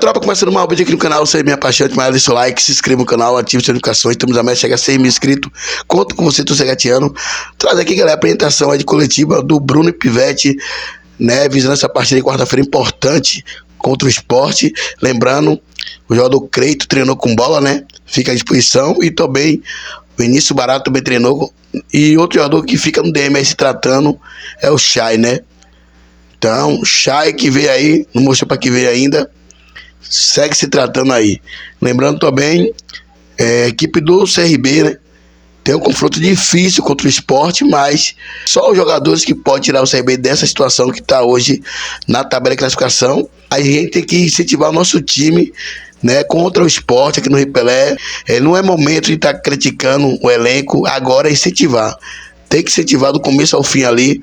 tropa, começando mais um vídeo aqui no canal. Você é minha paixão, mais deixa o like, se inscreva no canal, ative as notificações. Estamos a meta de chegar a 100 mil inscritos. Conto com você, torcedor gatiano. Traz aqui, galera, a apresentação aí de coletiva do Bruno Pivetti, né? Visando essa partida de quarta-feira importante contra o Sport. Lembrando, o jogador Creito treinou com bola, né? Fica à disposição. E também o Vinícius Barato também treinou. E outro jogador que fica no DM aí se tratando é o Chay, né? Então, Chay que veio aí, não mostrou para que veio ainda, segue se tratando aí. Lembrando também, a equipe do CRB, né? Tem um confronto difícil contra o Sport, mas só os jogadores que podem tirar o CRB dessa situação que está hoje na tabela de classificação. A gente tem que incentivar o nosso time, né, contra o Sport aqui no Rio Pelé. Não é momento de estar criticando o elenco, agora é incentivar. Tem que incentivar do começo ao fim ali,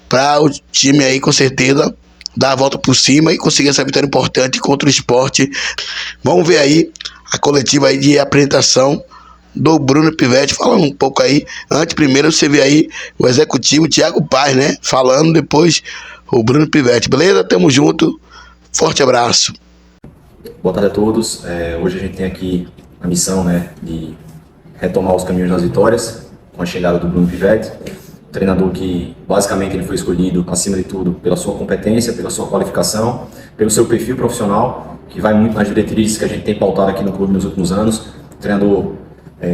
para o time aí com certeza dar a volta por cima e conseguir essa vitória importante contra o Sport. Vamos ver aí a coletiva aí de apresentação do Bruno Pivetti, falando um pouco aí. Antes, primeiro você vê aí o executivo Thiago Paz, né, falando, depois o Bruno Pivetti. Beleza? Tamo junto. Forte abraço. Boa tarde a todos. Hoje a gente tem aqui a missão, né, de retomar os caminhos das vitórias com a chegada do Bruno Pivetti. Treinador que basicamente ele foi escolhido, acima de tudo, pela sua competência, pela sua qualificação, pelo seu perfil profissional, que vai muito nas diretrizes que a gente tem pautado aqui no clube nos últimos anos. Treinador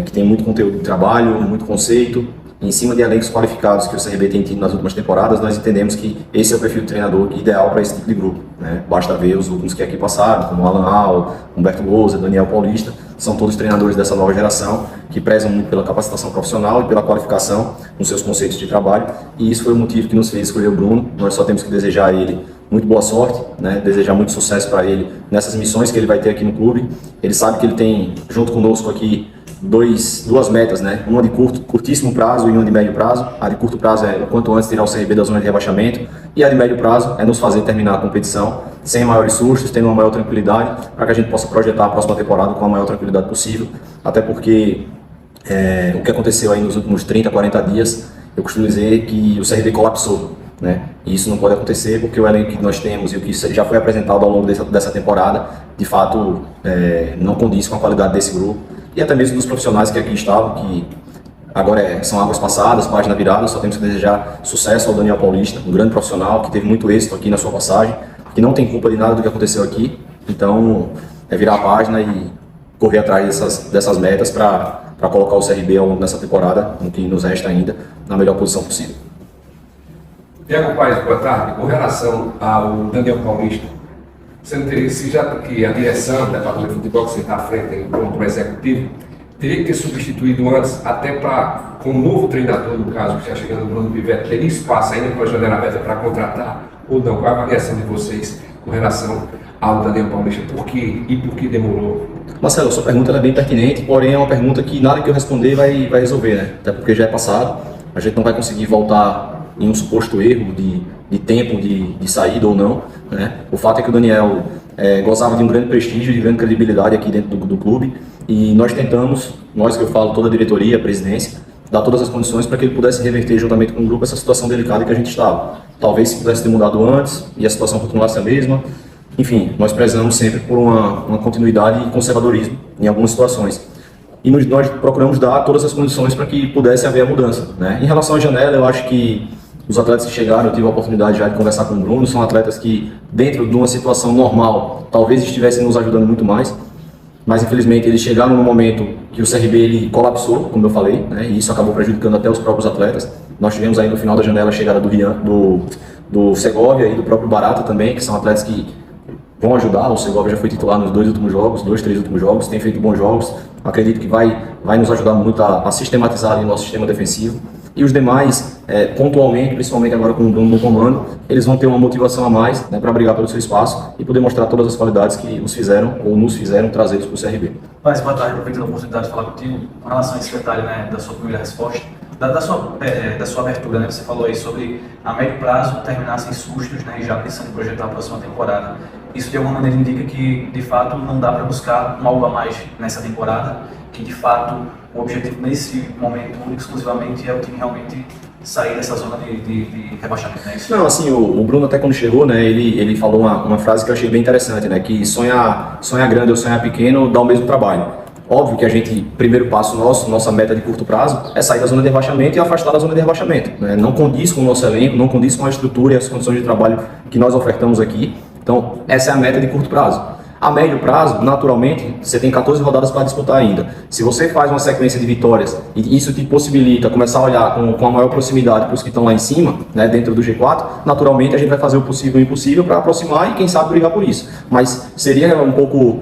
que tem muito conteúdo de trabalho, muito conceito, em cima de elencos qualificados que o CRB tem tido nas últimas temporadas. Nós entendemos que esse é o perfil de treinador ideal para esse tipo de grupo, né? Basta ver os últimos que aqui passaram, como Alan Al, Humberto Lousa, Daniel Paulista. São todos treinadores dessa nova geração que prezam muito pela capacitação profissional e pela qualificação nos seus conceitos de trabalho, e isso foi o motivo que nos fez escolher o Bruno. Nós só temos que desejar a ele muito boa sorte, né? Desejar muito sucesso para ele nessas missões que ele vai ter aqui no clube. Ele sabe que ele tem, junto conosco aqui, duas metas, né? Uma de curtíssimo prazo e uma de médio prazo. A de curto prazo é o quanto antes tirar o CRB da zona de rebaixamento, e a de médio prazo é nos fazer terminar a competição sem maiores sustos, tendo uma maior tranquilidade, para que a gente possa projetar a próxima temporada com a maior tranquilidade possível. Até porque o que aconteceu aí nos últimos 30, 40 dias, eu costumo dizer que o CRB colapsou, né? E isso não pode acontecer, porque o elenco que nós temos e o que já foi apresentado ao longo dessa temporada, de fato, não condiz com a qualidade desse grupo, e até mesmo dos profissionais que aqui estavam, que agora são águas passadas, página virada. Só temos que desejar sucesso ao Daniel Paulista, um grande profissional que teve muito êxito aqui na sua passagem, que não tem culpa de nada do que aconteceu aqui. Então, virar a página e correr atrás dessas metas para colocar o CRB ao longo dessa temporada, no que nos resta ainda, na melhor posição possível. Thiago Paz, boa tarde. Com relação ao Daniel Paulista, você não teria, se já que a direção da Departamento de Futebol, que você está à frente como executivo, teria que ter substituído antes, até para, com o novo treinador, no caso, que está chegando o Bruno Pivetti, teria espaço ainda com a janela aberta para contratar ou não? Qual a avaliação de vocês com relação ao Daniel Paulista? Por quê e por que demorou? Marcelo, sua pergunta é bem pertinente, porém é uma pergunta que nada que eu responder vai resolver, né? Até porque já é passado, a gente não vai conseguir voltar em um suposto erro de tempo de saída ou não, né? O fato é que o Daniel gozava de um grande prestígio, de grande credibilidade aqui dentro do clube, e nós tentamos, que eu falo, toda a diretoria, a presidência, dar todas as condições para que ele pudesse reverter juntamente com o grupo essa situação delicada que a gente estava. Talvez se pudesse ter mudado antes e a situação continuasse a mesma. Enfim, nós prezamos sempre por uma continuidade e conservadorismo em algumas situações. E nós procuramos dar todas as condições para que pudesse haver a mudança, né? Em relação à janela, eu acho que os atletas que chegaram, eu tive a oportunidade já de conversar com o Bruno, são atletas que, dentro de uma situação normal, talvez estivessem nos ajudando muito mais, mas infelizmente eles chegaram no momento que o CRB ele colapsou, como eu falei, né? E isso acabou prejudicando até os próprios atletas. Nós tivemos aí no final da janela a chegada do Segovia e do próprio Barata também, que são atletas que vão ajudar. O Segovia já foi titular nos 3 últimos jogos, tem feito bons jogos. Acredito que vai nos ajudar muito a sistematizar ali o nosso sistema defensivo. E os demais, pontualmente, principalmente agora com o Bruno no comando, eles vão ter uma motivação a mais, né, para brigar pelo seu espaço e poder mostrar todas as qualidades que nos fizeram trazê-los para o CRB. Mas, boa tarde, aproveitando a oportunidade de falar contigo, com relação a esse detalhe, né, da sua primeira resposta, da sua abertura, né, você falou aí sobre a médio prazo terminar sem sustos, né, e já pensando em projetar a próxima temporada. Isso de alguma maneira indica que, de fato, não dá para buscar algo a mais nessa temporada, que de fato o objetivo nesse momento exclusivamente é o time realmente sair dessa zona de rebaixamento, né? Não, assim, o Bruno até quando chegou, né, ele falou uma frase que eu achei bem interessante, né, que sonhar grande ou sonhar pequeno dá o mesmo trabalho. Óbvio que a gente, primeiro passo nossa meta de curto prazo é sair da zona de rebaixamento e afastar da zona de rebaixamento, né? Não condiz com o nosso elenco, não condiz com a estrutura e as condições de trabalho que nós ofertamos aqui. Então, essa é a meta de curto prazo. A médio prazo, naturalmente, você tem 14 rodadas para disputar ainda. Se você faz uma sequência de vitórias e isso te possibilita começar a olhar com a maior proximidade para os que estão lá em cima, né, dentro do G4, naturalmente a gente vai fazer o possível e o impossível para aproximar e quem sabe brigar por isso. Mas seria um pouco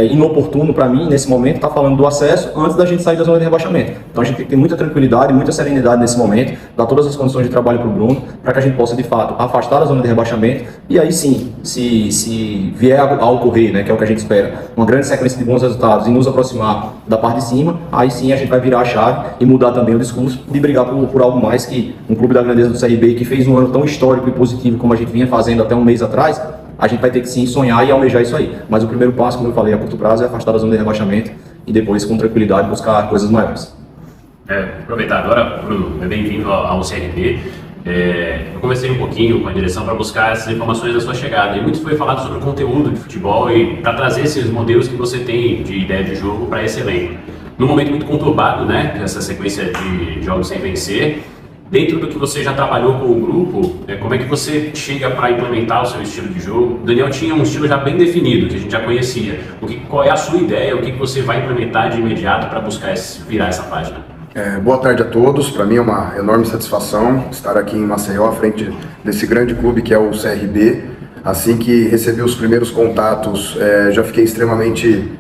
inoportuno para mim, nesse momento, estar falando do acesso antes da gente sair da zona de rebaixamento. Então a gente tem que ter muita tranquilidade, muita serenidade nesse momento, dar todas as condições de trabalho para o Bruno, para que a gente possa, de fato, afastar da zona de rebaixamento e aí sim, se vier a ocorrer, né, que é o que a gente espera, uma grande sequência de bons resultados e nos aproximar da parte de cima, aí sim a gente vai virar a chave e mudar também o discurso de brigar por algo mais que um clube da grandeza do CRB que fez um ano tão histórico e positivo como a gente vinha fazendo até um mês atrás. A gente vai ter que sim sonhar e almejar isso aí. Mas o primeiro passo, como eu falei, a curto prazo é afastar da zona de rebaixamento e depois com tranquilidade buscar coisas maiores. Aproveitar agora, Bruno, bem-vindo ao CRB. Eu conversei um pouquinho com a direção para buscar essas informações da sua chegada e muito foi falado sobre o conteúdo de futebol e para trazer esses modelos que você tem de ideia de jogo para esse elenco. Num momento muito conturbado, né, essa sequência de jogos sem vencer, dentro do que você já trabalhou com o grupo, como é que você chega para implementar o seu estilo de jogo? O Daniel tinha um estilo já bem definido, que a gente já conhecia. Qual é a sua ideia, o que você vai implementar de imediato para buscar virar essa página? Boa tarde a todos, para mim é uma enorme satisfação estar aqui em Maceió, à frente desse grande clube que é o CRB. Assim que recebi os primeiros contatos, já fiquei extremamente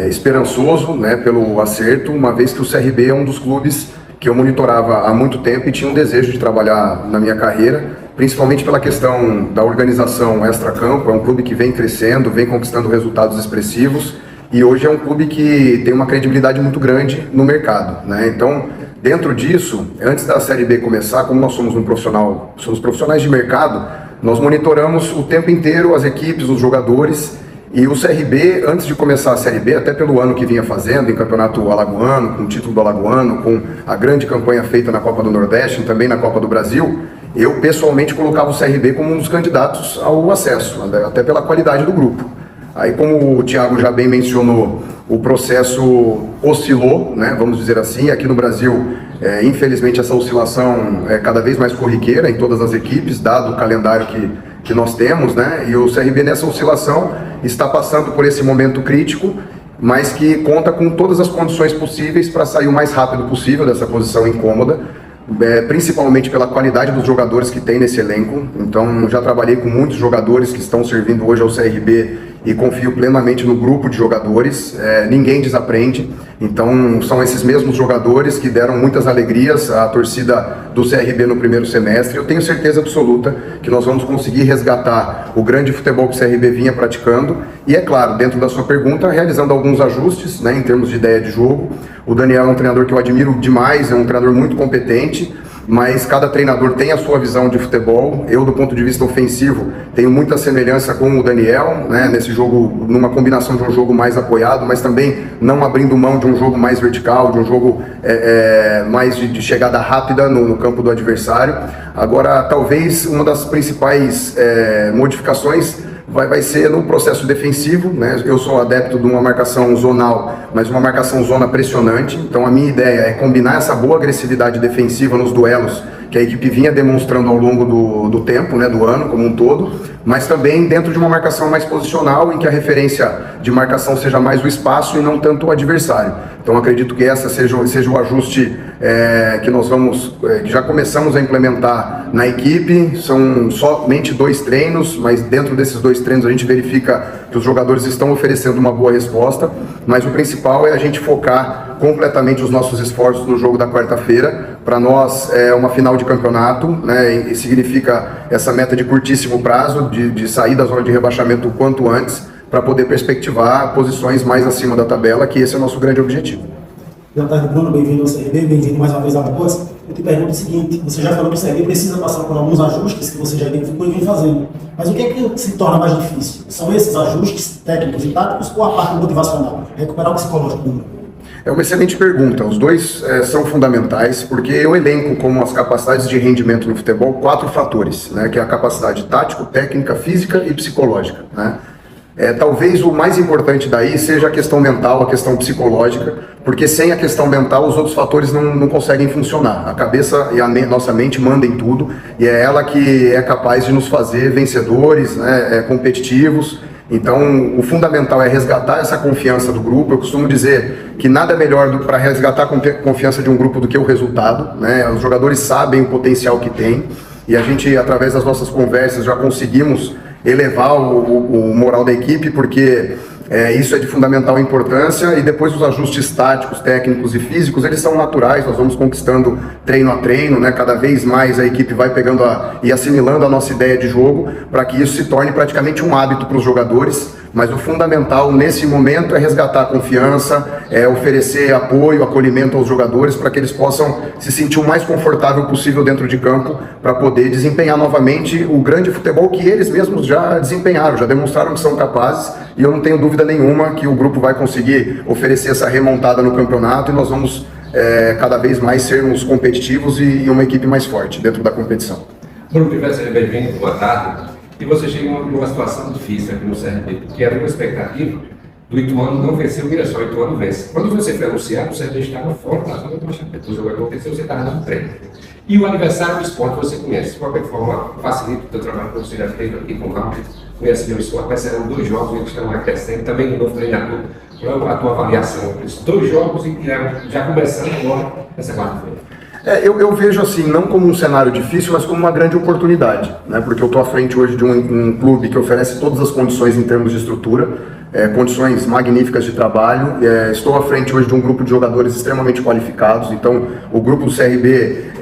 esperançoso, né, pelo acerto, uma vez que o CRB é um dos clubes que eu monitorava há muito tempo e tinha um desejo de trabalhar na minha carreira, principalmente pela questão da organização extra-campo. É um clube que vem crescendo, vem conquistando resultados expressivos, e hoje é um clube que tem uma credibilidade muito grande no mercado, né? Então, dentro disso, antes da Série B começar, como nós somos somos profissionais de mercado, nós monitoramos o tempo inteiro as equipes, os jogadores, e o CRB, antes de começar a Série B, até pelo ano que vinha fazendo, em campeonato alagoano, com o título do alagoano, com a grande campanha feita na Copa do Nordeste e também na Copa do Brasil, eu pessoalmente colocava o CRB como um dos candidatos ao acesso, até pela qualidade do grupo. Aí, como o Thiago já bem mencionou, o processo oscilou, né, vamos dizer assim. Aqui no Brasil, infelizmente, essa oscilação é cada vez mais corriqueira em todas as equipes, dado o calendário que nós temos, né, e o CRB nessa oscilação está passando por esse momento crítico, mas que conta com todas as condições possíveis para sair o mais rápido possível dessa posição incômoda, principalmente pela qualidade dos jogadores que tem nesse elenco. Então, já trabalhei com muitos jogadores que estão servindo hoje ao CRB e confio plenamente no grupo de jogadores. Ninguém desaprende, então são esses mesmos jogadores que deram muitas alegrias à torcida do CRB no primeiro semestre. Eu tenho certeza absoluta que nós vamos conseguir resgatar o grande futebol que o CRB vinha praticando e, é claro, dentro da sua pergunta, realizando alguns ajustes, né, em termos de ideia de jogo. O Daniel é um treinador que eu admiro demais, é um treinador muito competente, mas cada treinador tem a sua visão de futebol. Eu, do ponto de vista ofensivo, tenho muita semelhança com o Daniel, né, nesse jogo, numa combinação de um jogo mais apoiado, mas também não abrindo mão de um jogo mais vertical, de um jogo mais de chegada rápida no campo do adversário. Agora, talvez uma das principais modificações vai ser no processo defensivo, né? Eu sou adepto de uma marcação zonal, mas uma marcação zona pressionante. Então a minha ideia é combinar essa boa agressividade defensiva nos duelos que a equipe vinha demonstrando ao longo do tempo, né, do ano como um todo, mas também dentro de uma marcação mais posicional, em que a referência de marcação seja mais o espaço e não tanto o adversário. Então acredito que essa seja o ajuste que nós que já começamos a implementar na equipe. São somente 2 treinos, mas dentro desses 2 treinos a gente verifica que os jogadores estão oferecendo uma boa resposta, mas o principal é a gente focar completamente os nossos esforços no jogo da quarta-feira. Para nós é uma final de campeonato, né, e significa essa meta de curtíssimo prazo, de sair da zona de rebaixamento o quanto antes, para poder perspectivar posições mais acima da tabela, que esse é o nosso grande objetivo. Boa tarde, Bruno, bem-vindo ao CRB, bem-vindo mais uma vez ao Alagoas. Eu te pergunto o seguinte: você já falou que o CRB precisa passar por alguns ajustes que você já identificou e vem fazendo, mas o que é que se torna mais difícil? São esses ajustes técnicos e táticos ou a parte motivacional? Recuperar o psicológico do grupo? É uma excelente pergunta. Os dois são fundamentais, porque eu elenco como as capacidades de rendimento no futebol 4 fatores, né, que é a capacidade tático, técnica, física e psicológica, né? Talvez o mais importante daí seja a questão mental, a questão psicológica, porque sem a questão mental os outros fatores não conseguem funcionar. A cabeça e a nossa mente mandam em tudo, e é ela que é capaz de nos fazer vencedores, né, competitivos. Então, o fundamental é resgatar essa confiança do grupo. Eu costumo dizer que nada melhor para resgatar a confiança de um grupo do que o resultado, né? Os jogadores sabem o potencial que tem, e a gente, através das nossas conversas, já conseguimos elevar o moral da equipe, porque isso é de fundamental importância, e depois os ajustes táticos, técnicos e físicos, eles são naturais, nós vamos conquistando treino a treino, né? Cada vez mais a equipe vai pegando e assimilando a nossa ideia de jogo, para que isso se torne praticamente um hábito para os jogadores. Mas o fundamental nesse momento é resgatar a confiança, oferecer apoio, acolhimento aos jogadores, para que eles possam se sentir o mais confortável possível dentro de campo, para poder desempenhar novamente o grande futebol que eles mesmos já desempenharam, já demonstraram que são capazes, e eu não tenho dúvida nenhuma que o grupo vai conseguir oferecer essa remontada no campeonato, e nós vamos cada vez mais sermos competitivos e uma equipe mais forte dentro da competição. Bruno Pivete, seja bem-vindo, boa tarde. E você chega numa situação difícil aqui no CRB, porque havia uma expectativa do Ituano não vencer o Mirassol. O Ituano vence. Quando você foi anunciado, o CRB estava fora da zona do rebaixamento. O jogo aconteceu, você estava dando treino. E o aniversário do esporte você conhece. De qualquer forma, facilita o teu trabalho que você já fez aqui com o Raul. Conhece bem o esporte, mas serão 2 jogos, eles estão acrescentando. Também de novo treinador. Qual é a tua avaliação? 2 jogos e já começando agora essa quarta-feira. Eu vejo assim, não como um cenário difícil, mas como uma grande oportunidade, né? Porque eu estou à frente hoje de um clube que oferece todas as condições em termos de estrutura, condições magníficas de trabalho. Estou à frente hoje de um grupo de jogadores extremamente qualificados, então o grupo do CRB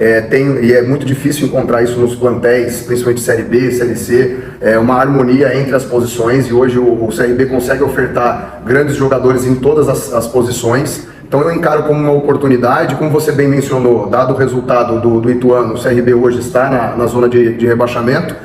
e é muito difícil encontrar isso nos plantéis, principalmente Série B, Série C, uma harmonia entre as posições, e hoje o CRB consegue ofertar grandes jogadores em todas as posições. Então eu encaro como uma oportunidade, como você bem mencionou, dado o resultado do Ituano, o CRB hoje está na zona de rebaixamento,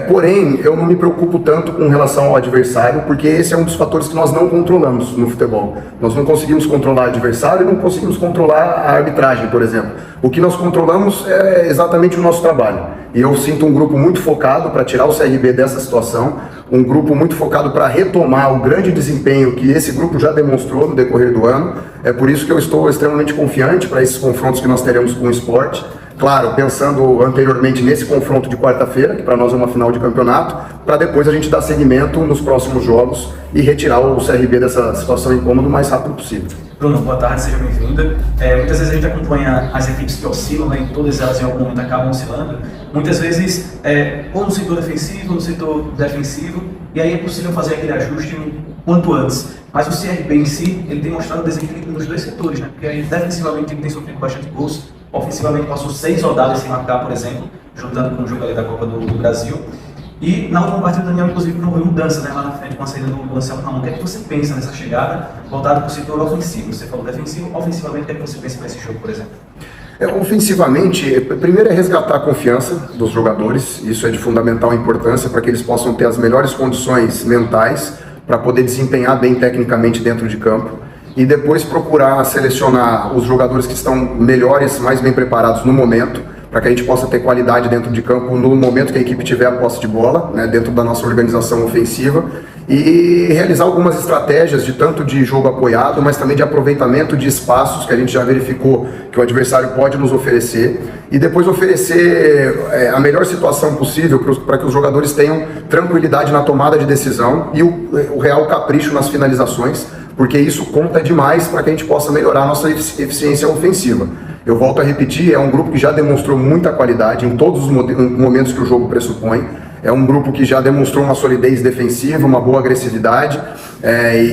porém eu não me preocupo tanto com relação ao adversário, porque esse é um dos fatores que nós não controlamos no futebol. Nós não conseguimos controlar o adversário e não conseguimos controlar a arbitragem, por exemplo. O que nós controlamos é exatamente o nosso trabalho. E eu sinto um grupo muito focado para tirar o CRB dessa situação, um grupo muito focado para retomar o grande desempenho que esse grupo já demonstrou no decorrer do ano. É por isso que eu estou extremamente confiante para esses confrontos que nós teremos com o Sport. Claro, pensando anteriormente nesse confronto de quarta-feira, que para nós é uma final de campeonato, para depois a gente dar seguimento nos próximos jogos e retirar o CRB dessa situação incômoda o mais rápido possível. Bruno, boa tarde, seja bem-vinda. Muitas vezes a gente acompanha as equipes que oscilam, né, e todas elas em algum momento acabam oscilando. Muitas vezes, ou no setor defensivo, ou no setor defensivo, e aí é possível fazer aquele ajuste quanto antes. Mas o CRB em si, ele tem mostrado desequilíbrio nos 2 setores, né? Porque aí, defensivamente ele tem sofrido bastante gols, ofensivamente passou 6 rodadas sem marcar, por exemplo, juntando com o jogo ali da Copa do Brasil. E na última partida o Daniel, inclusive, promoveu mudança, né, lá na frente com a saída do Anselmo Ramon. O que é que você pensa nessa chegada voltada para o setor ofensivo? Você falou defensivo, ofensivamente, o que é que você pensa para esse jogo, por exemplo? Ofensivamente, primeiro é resgatar a confiança dos jogadores. Isso é de fundamental importância para que eles possam ter as melhores condições mentais para poder desempenhar bem tecnicamente dentro de campo. E depois procurar selecionar os jogadores que estão melhores, mais bem preparados no momento, para que a gente possa ter qualidade dentro de campo no momento que a equipe tiver a posse de bola, né, dentro da nossa organização ofensiva, e realizar algumas estratégias tanto de jogo apoiado, mas também de aproveitamento de espaços que a gente já verificou que o adversário pode nos oferecer, e depois oferecer a melhor situação possível para que os jogadores tenham tranquilidade na tomada de decisão e o real capricho nas finalizações, porque isso conta demais para que a gente possa melhorar a nossa eficiência ofensiva. Eu volto a repetir, é um grupo que já demonstrou muita qualidade em todos os momentos que o jogo pressupõe. É um grupo que já demonstrou uma solidez defensiva, uma boa agressividade,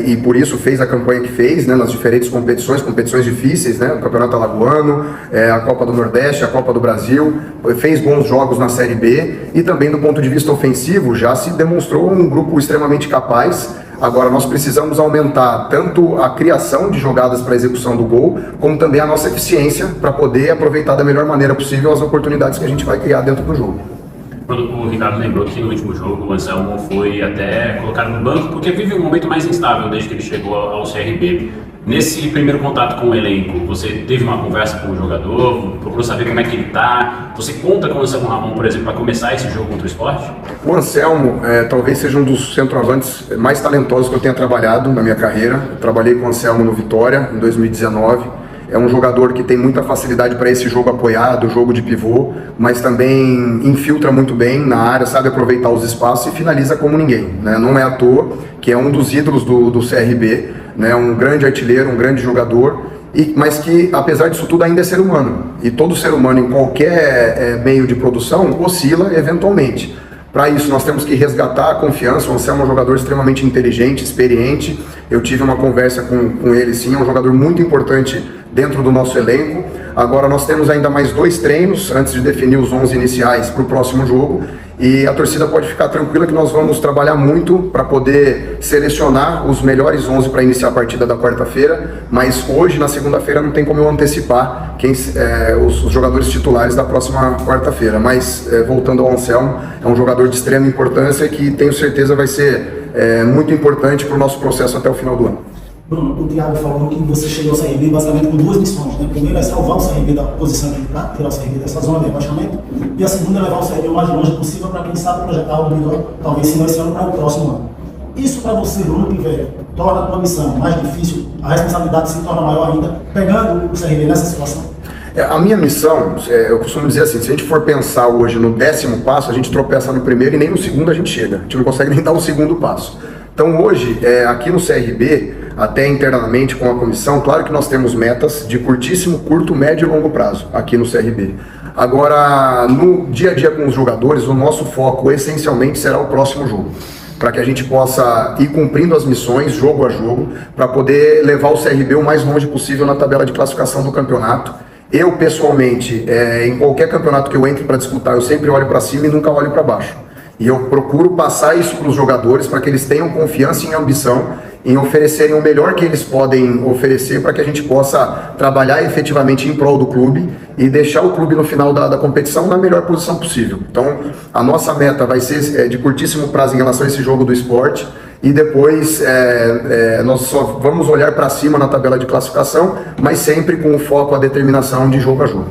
e por isso fez a campanha que fez, né, nas diferentes competições difíceis, né, o Campeonato Alagoano, a Copa do Nordeste, a Copa do Brasil, fez bons jogos na Série B, e também do ponto de vista ofensivo já se demonstrou um grupo extremamente capaz. Agora nós precisamos aumentar tanto a criação de jogadas para execução do gol, como também a nossa eficiência para poder aproveitar da melhor maneira possível as oportunidades que a gente vai criar dentro do jogo. O Ricardo lembrou que no último jogo o Anselmo foi até colocado no banco porque vive um momento mais instável desde que ele chegou ao CRB. Nesse primeiro contato com o elenco, você teve uma conversa com o jogador, procurou saber como é que ele está? Você conta com o Anselmo Ramon, por exemplo, para começar esse jogo contra o Sport? O Anselmo talvez seja um dos centroavantes mais talentosos que eu tenha trabalhado na minha carreira. Eu trabalhei com o Anselmo no Vitória em 2019. É um jogador que tem muita facilidade para esse jogo apoiado, jogo de pivô, mas também infiltra muito bem na área, sabe aproveitar os espaços e finaliza como ninguém, né? Não é à toa que é um dos ídolos do CRB, né? Um grande artilheiro, um grande jogador, mas que, apesar disso tudo, ainda é ser humano. E todo ser humano, em qualquer meio de produção, oscila eventualmente. Para isso, nós temos que resgatar a confiança. O Anselmo é um jogador extremamente inteligente, experiente. Eu tive uma conversa com ele, sim, é um jogador muito importante dentro do nosso elenco. Agora, nós temos ainda mais 2 treinos antes de definir os 11 iniciais para o próximo jogo. E a torcida pode ficar tranquila que nós vamos trabalhar muito para poder selecionar os melhores 11 para iniciar a partida da quarta-feira, mas hoje, na segunda-feira, não tem como eu antecipar os jogadores titulares da próxima quarta-feira. Mas, voltando ao Anselmo, é um jogador de extrema importância que tenho certeza vai ser muito importante para o nosso processo até o final do ano. Bruno, o Thiago falou que você chegou ao CRB basicamente com 2 missões, né? A primeira é salvar o CRB da posição que ele está, tirar o CRB dessa zona de rebaixamento, e a segunda é levar o CRB o mais longe possível para quem sabe projetar algo melhor, talvez se não esse ano, para o próximo ano. Isso para você, Bruno Pivelli, torna a tua missão mais difícil, a responsabilidade se torna maior ainda, pegando o CRB nessa situação? A minha missão, eu costumo dizer assim, se a gente for pensar hoje no 10º passo, a gente tropeça no primeiro e nem no segundo a gente chega. A gente não consegue nem dar o segundo passo. Então hoje, aqui no CRB, até internamente com a comissão, claro que nós temos metas de curtíssimo, curto, médio e longo prazo aqui no CRB. Agora, no dia a dia com os jogadores, o nosso foco essencialmente será o próximo jogo, para que a gente possa ir cumprindo as missões, jogo a jogo, para poder levar o CRB o mais longe possível na tabela de classificação do campeonato. Eu, pessoalmente, em qualquer campeonato que eu entre para disputar, eu sempre olho para cima e nunca olho para baixo. E eu procuro passar isso para os jogadores, para que eles tenham confiança e ambição em oferecerem o melhor que eles podem oferecer, para que a gente possa trabalhar efetivamente em prol do clube e deixar o clube no final da competição na melhor posição possível. Então, a nossa meta vai ser de curtíssimo prazo em relação a esse jogo do Sport, e depois nós só vamos olhar para cima na tabela de classificação, mas sempre com o foco, a determinação de jogo a jogo.